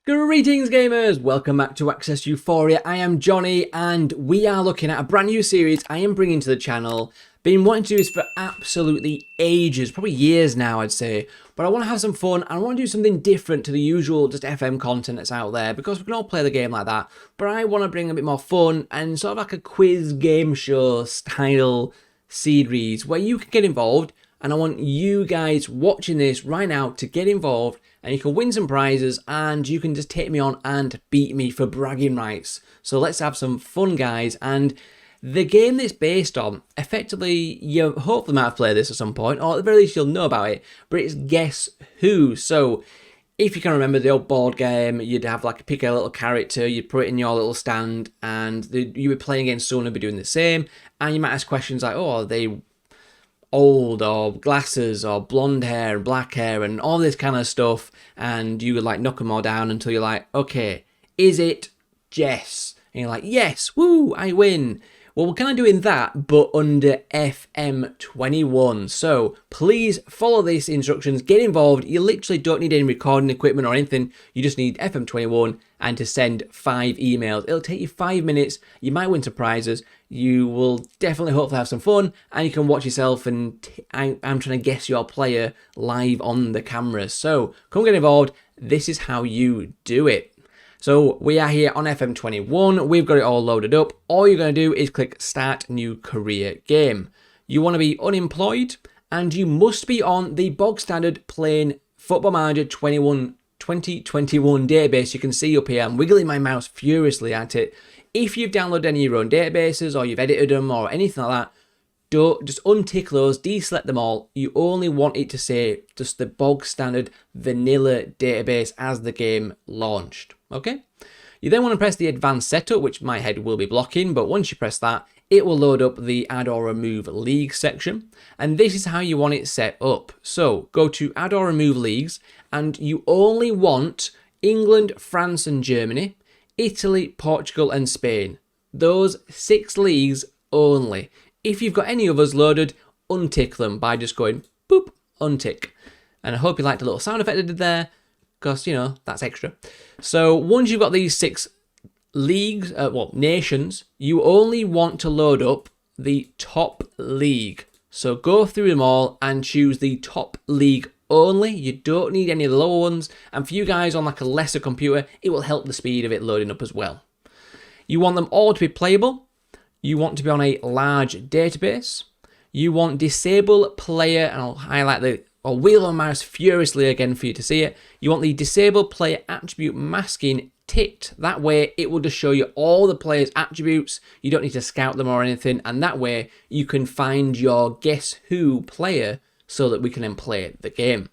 Greetings gamers, welcome back to AccessEuphoria. I am Johnny and we are looking at a brand new series I am bringing to the channel. Been wanting to do this for absolutely ages, probably years now I'd say, but I want to have some fun and I want to do something different to the usual just FM content that's out there because we can all play the game like that, but I want to bring a bit more fun and sort of like a quiz game show style series where you can get involved. And I want you guys watching this right now to get involved and you can win some prizes and you can just take me on and beat me for bragging rights. So let's have some fun, guys. And the game that's based on, effectively, you hopefully might have played this at some point, or at the very least you'll know about it, but it's Guess Who. So if you can remember the old board game, you'd have like pick a little character, you'd put it in your little stand and you would be playing against someone who'd be doing the same. And you might ask questions like, oh, are they old or glasses or blonde hair and black hair and all this kind of stuff, and you would like knock them all down until you're like, okay, is it Jess? And you're like, yes, woo, I win. Well, we're kind of doing that, but under FM21. So please follow these instructions, get involved. You literally don't need any recording equipment or anything. You just need FM21 and to send 5 emails. It'll take you 5 minutes. You might win some prizes. You will definitely hopefully have some fun and you can watch yourself and I'm trying to guess your player live on the camera. So come get involved. This is how you do it. So we are here on FM21, we've got it all loaded up. All you're going to do is click Start New Career Game. You want to be unemployed and you must be on the bog standard plain Football Manager 2021 database. You can see up here, I'm wiggling my mouse furiously at it. If you've downloaded any of your own databases or you've edited them or anything like that, don't just untick those, deselect them all. You only want it to say just the bog standard vanilla database as the game launched. Okay? You then want to press the advanced setup, which my head will be blocking, but once you press that, it will load up the add or remove league section. And this is how you want it set up. So go to add or remove leagues, and you only want England, France and Germany, Italy, Portugal and Spain. Those 6 leagues only. If you've got any others loaded, untick them by just going boop, untick. And I hope you liked the little sound effect I did there, because, you know, that's extra. So once you've got these 6 leagues, nations, you only want to load up the top league. So go through them all and choose the top league only. You don't need any of the lower ones. And for you guys on like a lesser computer, it will help the speed of it loading up as well. You want them all to be playable. You want to be on a large database. You want disable player, and I'll highlight I'll wheel on mouse furiously again for you to see it. You want the disable player attribute masking ticked. That way it will just show you all the player's attributes. You don't need to scout them or anything. And that way you can find your Guess Who player so that we can then play the game.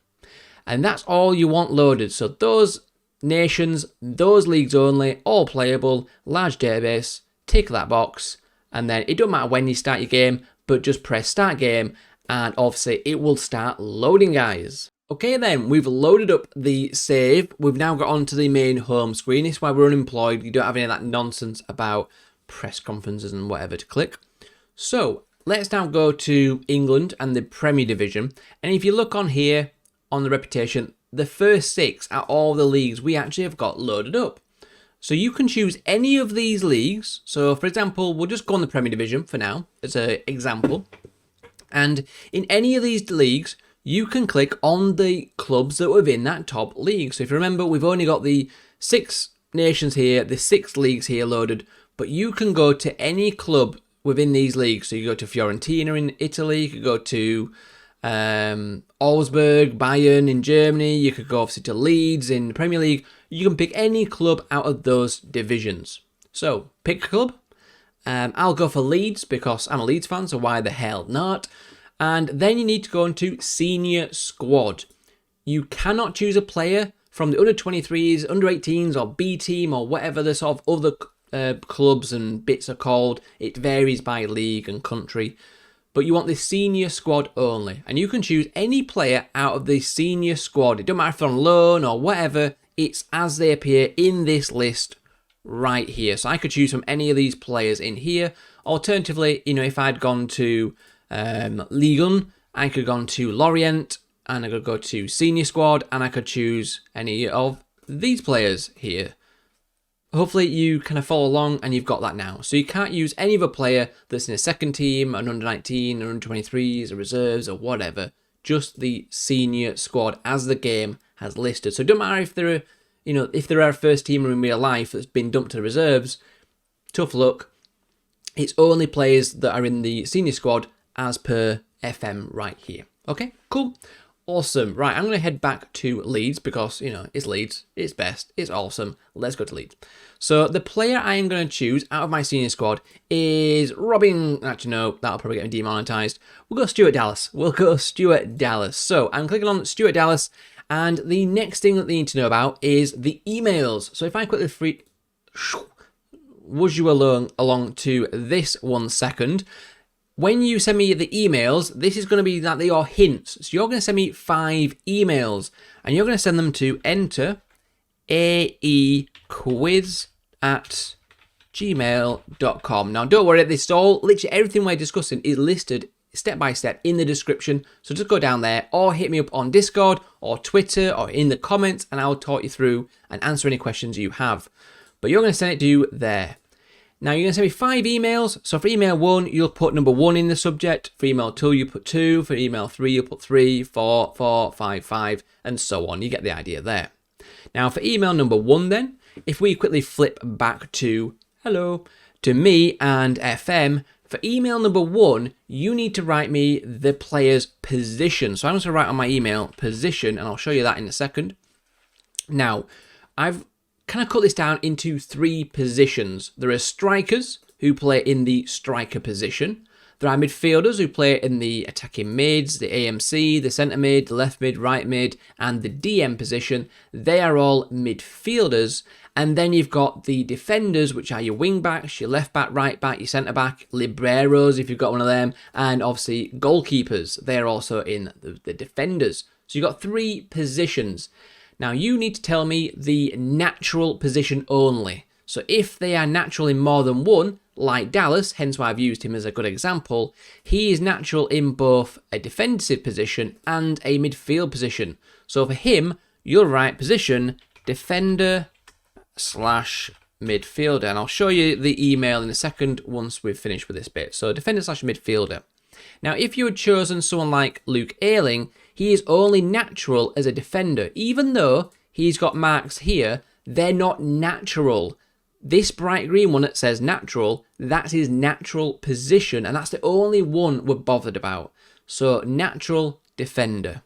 And that's all you want loaded. So those nations, those leagues only, all playable, large database, tick that box. And then it don't matter when you start your game, but just press start game and obviously it will start loading, guys. Okay then, we've loaded up the save. We've now got onto the main home screen. This is why we're unemployed. You don't have any of that nonsense about press conferences and whatever to click. So let's now go to England and the Premier Division. And if you look on here on the reputation, the first 6 are all the leagues we actually have got loaded up. So you can choose any of these leagues. So for example, we'll just go on the Premier Division for now as an example. And in any of these leagues, you can click on the clubs that are within that top league. So if you remember, we've only got the 6 nations here, the 6 leagues here loaded, but you can go to any club within these leagues. So you go to Fiorentina in Italy, you could go to Augsburg, Bayern in Germany, you could go obviously to Leeds in the Premier League. You can pick any club out of those divisions. So pick a club. I'll go for Leeds because I'm a Leeds fan, so why the hell not? And then you need to go into senior squad. You cannot choose a player from the under 23s, under 18s or B team or whatever the sort of other clubs and bits are called. It varies by league and country. But you want the senior squad only. And you can choose any player out of the senior squad. It doesn't matter if they're on loan or whatever. It's as they appear in this list right here. So I could choose from any of these players in here. Alternatively, you know, if I'd gone to Ligue 1, I could have gone to Lorient, and I could go to senior squad, and I could choose any of these players here. Hopefully you kind of follow along and you've got that now. So you can't use any other player that's in a second team, an under 19, or under 23s, or reserves, or whatever. Just the senior squad as the game has listed. So it doesn't matter if they're, if they're a first teamer in real life that's been dumped to the reserves. Tough luck. It's only players that are in the senior squad as per FM right here. Okay, cool. Awesome. Right, I'm going to head back to Leeds because, it's Leeds. It's best. It's awesome. Let's go to Leeds. So the player I am going to choose out of my senior squad is Robin. Actually, no, that'll probably get me demonetized. We'll go Stuart Dallas. So I'm clicking on Stuart Dallas, and the next thing that they need to know about is the emails. So if I quickly wuzz you along to this 1 second. When you send me the emails, this is going to be that they are hints. So you're going to send me 5 emails, and you're going to send them to enter aequiz@gmail.com. Now, don't worry, this is all, literally everything we're discussing is listed step by step in the description. So just go down there or hit me up on Discord or Twitter or in the comments, and I'll talk you through and answer any questions you have. But you're going to send it to there. Now, you're going to send me 5 emails. So for email 1, you'll put number 1 in the subject. For email 2, you put 2. For email 3, you'll put 3, 4, 4, 5, 5, and so on. You get the idea there. Now, for email number 1 then, if we quickly flip back to me and FM, for email number 1, you need to write me the player's position. So I'm going to write on my email position, and I'll show you that in a second. Now, I've kind of cut this down into 3 positions. There are strikers who play in the striker position. There are midfielders who play in the attacking mids, the AMC, the centre mid, the left mid, right mid, and the DM position. They are all midfielders. And then you've got the defenders, which are your wing backs, your left back, right back, your centre back, liberos if you've got one of them, and obviously goalkeepers. They're also in the defenders. So you've got 3 positions. Now, you need to tell me the natural position only. So if they are natural in more than one, like Dallas, hence why I've used him as a good example, he is natural in both a defensive position and a midfield position. So for him, you'll write position defender/midfielder. And I'll show you the email in a second once we've finished with this bit. So defender/midfielder. Now, if you had chosen someone like Luke Ayling, he is only natural as a defender. Even though he's got marks here, they're not natural. This bright green one that says natural, that's his natural position, and that's the only one we're bothered about. So, natural defender.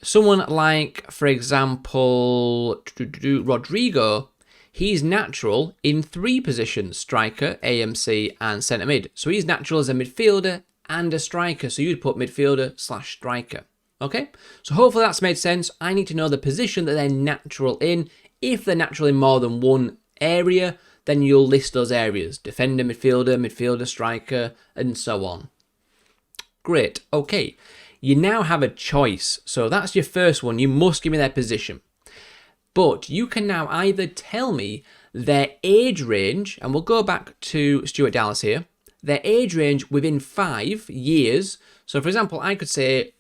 Someone like, for example, Rodrigo, he's natural in 3 positions, striker, AMC, and centre mid. So he's natural as a midfielder and a striker, so you'd put midfielder/striker. Okay, so hopefully that's made sense. I need to know the position that they're natural in. If they're natural in more than one area, then you'll list those areas. Defender, midfielder, striker, and so on. Great, okay. You now have a choice. So that's your first one. You must give me their position. But you can now either tell me their age range, and we'll go back to Stuart Dallas here, their age range within 5 years. So for example, I could say,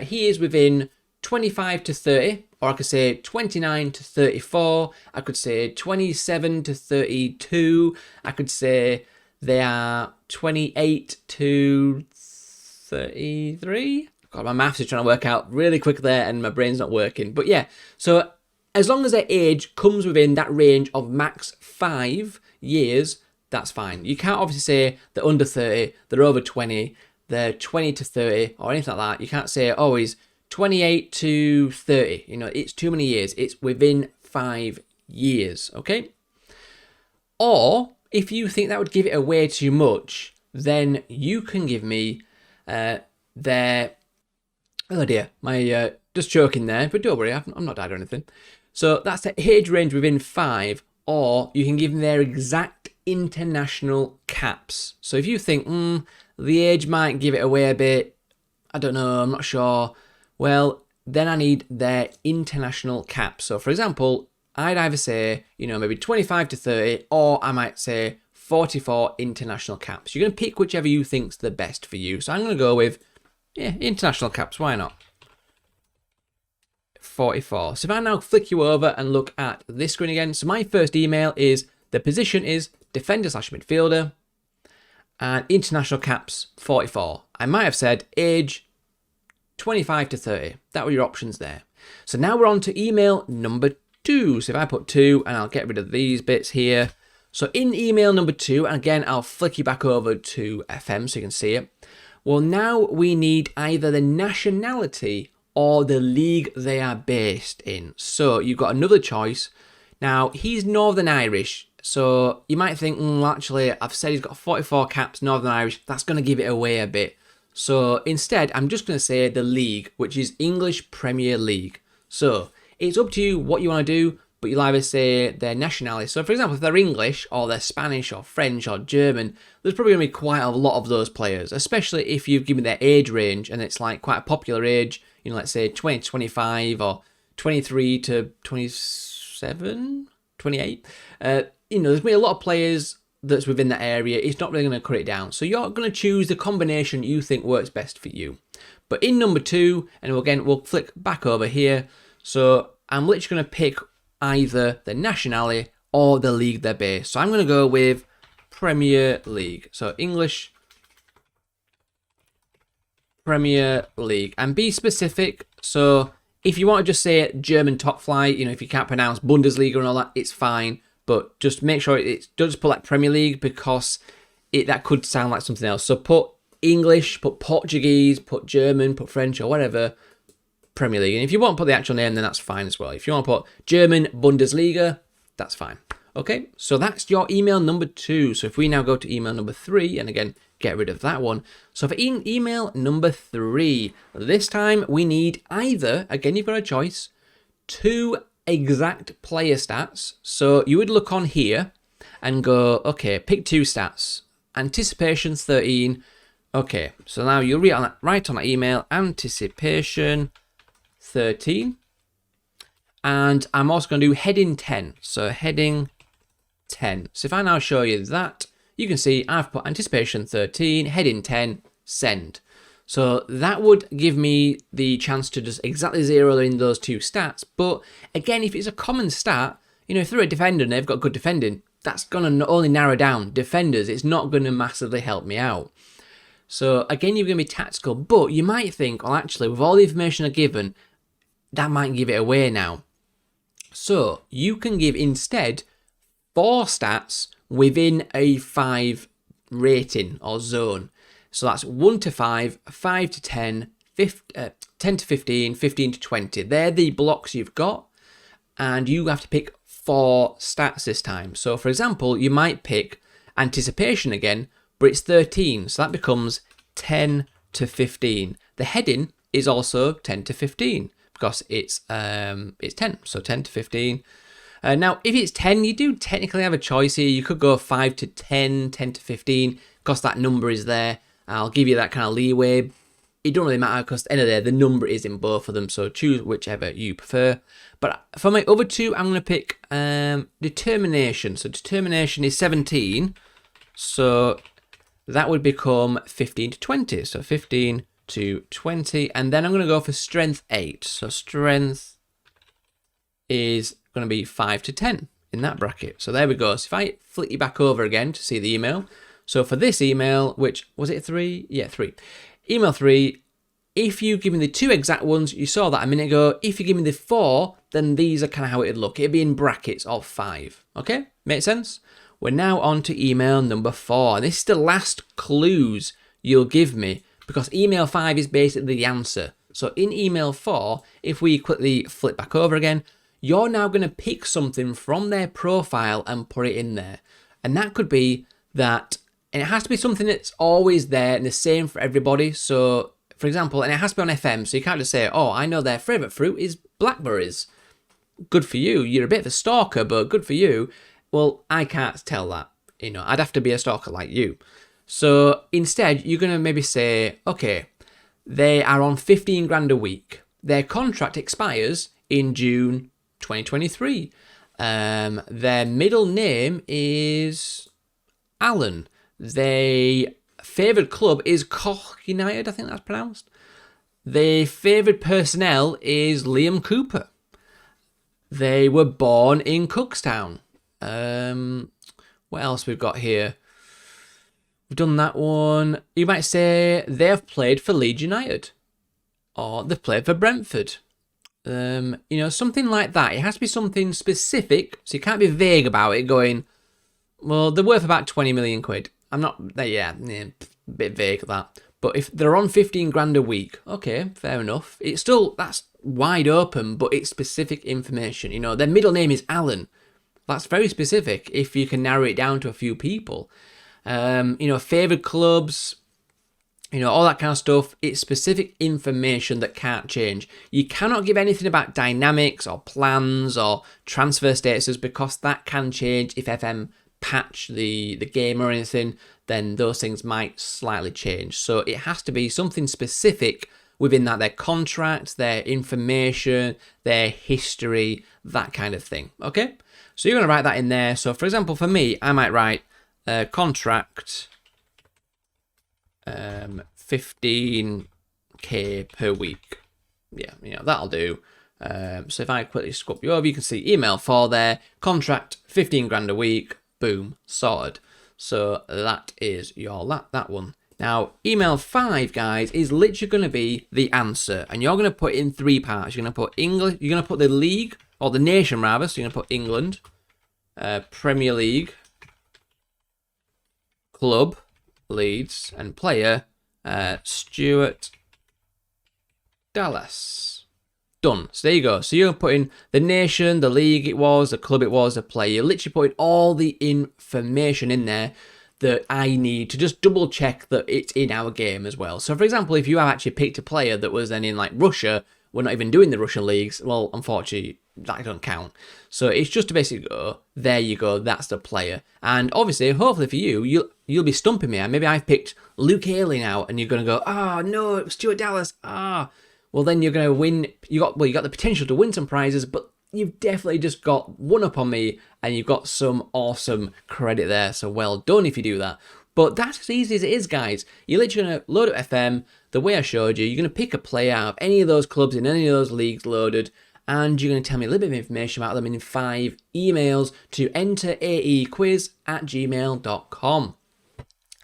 he is within 25 to 30, or I could say 29 to 34, I could say 27 to 32, I could say they are 28 to 33. God, my maths is trying to work out really quick there and my brain's not working. But yeah, so as long as their age comes within that range of max 5 years, that's fine. You can't obviously say they're under 30, they're over 20, they're 20 to 30 or anything like that. You can't say, oh, he's 28 to 30. It's too many years. It's within 5 years, okay? Or if you think that would give it away too much, then you can give me their... Oh dear, my just joking there, but don't worry, I'm not died or anything. So that's the age range within 5, or you can give them their exact international caps. So if you think, the age might give it away a bit, I don't know, I'm not sure, well, then I need their international caps. So for example, I'd either say, maybe 25 to 30, or I might say 44 international caps. You're going to pick whichever you think's the best for you. So I'm going to go with, international caps, why not? 44. So if I now flick you over and look at this screen again, so my first email is, the position is defender/midfielder, and international caps 44. I might have said age 25 to 30. That were your options there. So now we're on to email number 2. So if I put 2, and I'll get rid of these bits here. So in email number 2, and again, I'll flick you back over to FM so you can see it. Well, now we need either the nationality or the league they are based in. So you've got another choice. Now, he's Northern Irish. So you might think, actually, I've said he's got 44 caps, Northern Irish. That's going to give it away a bit. So instead, I'm just going to say the league, which is English Premier League. So it's up to you what you want to do, but you'll either say their nationality. So for example, if they're English or they're Spanish or French or German, there's probably going to be quite a lot of those players, especially if you've given their age range and it's like quite a popular age, you know, let's say 20 to 25 or 23 to 27, 28. You know, there's going to be a lot of players that's within that area. It's not really going to cut it down. So you're going to choose the combination you think works best for you. But in number 2, and again, we'll flick back over here. So I'm literally going to pick either the nationality or the league they're based. So I'm going to go with Premier League. So English Premier League. And be specific. So if you want to just say German top flight, you know, if you can't pronounce Bundesliga and all that, it's fine. But just make sure don't just put like Premier League, because that could sound like something else. So put English, put Portuguese, put German, put French or whatever, Premier League. And if you want to put the actual name, then that's fine as well. If you want to put German Bundesliga, that's fine. Okay, so that's your email number 2. So if we now go to email number 3, and again, get rid of that one. So for email number 3, this time we need either, again, you've got a choice, 2 exact player stats. So you would look on here and go, okay, pick 2 stats. Anticipation 13. Okay, so now you'll write on that email, anticipation 13. And I'm also going to do heading 10. So heading 10. So if I now show you that, you can see I've put anticipation 13, heading 10, send. So that would give me the chance to just exactly zero in those 2 stats. But again, if it's a common stat, you know, if they're a defender and they've got good defending, that's going to only narrow down defenders. It's not going to massively help me out. So again, you're going to be tactical, but you might think, well, actually, with all the information I've given, that might give it away now. So you can give instead 4 stats within a 5 rating or zone. So that's 1 to 5, 5 to 10, 10 to 15, 15 to 20. They're the blocks you've got, and you have to pick 4 stats this time. So for example, you might pick anticipation again, but it's 13, so that becomes 10 to 15. The heading is also 10 to 15 because it's 10, so 10 to 15. Now, if it's 10, you do technically have a choice here. You could go 5 to 10, 10 to 15, because that number is there. I'll give you that kind of leeway. It don't really matter, because at the end of the day, the number is in both of them, so choose whichever you prefer. But for my other 2, I'm going to pick determination. So determination is 17, so that would become 15 to 20. So 15 to 20, and then I'm going to go for strength 8. So strength is going to be 5 to 10 in that bracket. So there we go. So if I flick you back over again to see the email. So for this email, which was it 3? Yeah, 3. Email 3, if you give me the 2 exact ones, you saw that a minute ago. If you give me the 4, then these are kind of how it'd look. It'd be in brackets of 5. Okay, make sense? We're now on to email number 4. And this is the last clues you'll give me, because email 5 is basically the answer. So in email 4, if we quickly flip back over again, you're now going to pick something from their profile and put it in there. And that could be that, and it has to be something that's always there and the same for everybody. So, for example, and it has to be on FM, so you can't just say, oh, I know their favourite fruit is blackberries. Good for you. You're a bit of a stalker, but good for you. Well, I can't tell that. You know, I'd have to be a stalker like you. So instead, you're going to maybe say, okay, they are on 15 grand a week. Their contract expires in June 2023. Their middle name is Alan. Their favoured club is Koch United, I think that's pronounced. The favoured personnel is Liam Cooper. They were born in Cookstown. What else we've got here? We've done that one. You might say they've played for Leeds United. Or they've played for Brentford. You know, something like that. It has to be something specific, so you can't be vague about it going, well, they're worth about 20 million quid. I'm not, yeah, a bit vague that. But if they're on 15 grand a week, okay, fair enough. It's still, that's wide open, but it's specific information. You know, their middle name is Alan. That's very specific if you can narrow it down to a few people. You know, favoured clubs, you know, all that kind of stuff. It's specific information that can't change. You cannot give anything about dynamics or plans or transfer statuses because that can change if FM patch the game or anything, then those things might slightly change. So it has to be something specific within that, their contract, their information, their history, that kind of thing. Okay, so you're going to write that in there. So for example, for me, I might write contract 15k per week. Yeah, you know, that'll do. So if I quickly scrub you over, you can see email for there, contract 15 grand a week, boom, sorted. So that is your that one. Now, email 5, guys, is literally going to be the answer, and you're going to put it in 3 parts. You're going to put English, you're going to put the league, or the nation rather, so you're going to put England, Premier League, club, Leeds, and player, Stuart Dallas. Done. So there you go. So you're putting the nation, the league it was, the club it was, the player. You're literally putting all the information in there that I need to just double check that it's in our game as well. So for example, if you have actually picked a player that was then in like Russia, we're not even doing the Russian leagues, well, unfortunately, that don't count. So it's just to basically go, there you go, that's the player. And obviously, hopefully for you, you'll be stumping me. Maybe I've picked Luke Ayling out and you're going to go, oh no, it was Stuart Dallas, well, then you're going to win. You got the potential to win some prizes, but you've definitely just got one up on me and you've got some awesome credit there. So well done if you do that. But that's as easy as it is, guys. You're literally going to load up FM the way I showed you. You're going to pick a player out of any of those clubs in any of those leagues loaded, and you're going to tell me a little bit of information about them in 5 emails to enteraequiz@gmail.com.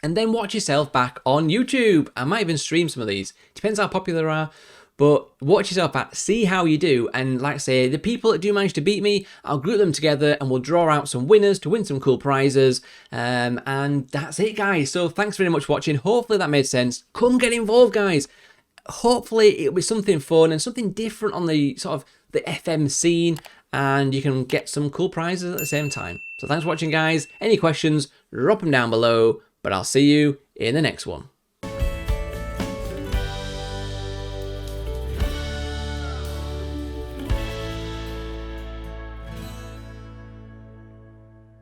And then watch yourself back on YouTube. I might even stream some of these. Depends how popular they are. But watch yourself back, see how you do, and like I say, the people that do manage to beat me, I'll group them together and we'll draw out some winners to win some cool prizes. And that's it, guys. So thanks very much for watching. Hopefully that made sense. Come get involved, guys. Hopefully it'll be something fun and something different on the sort of the FM scene, and you can get some cool prizes at the same time. So thanks for watching, guys. Any questions, drop them down below, but I'll see you in the next one.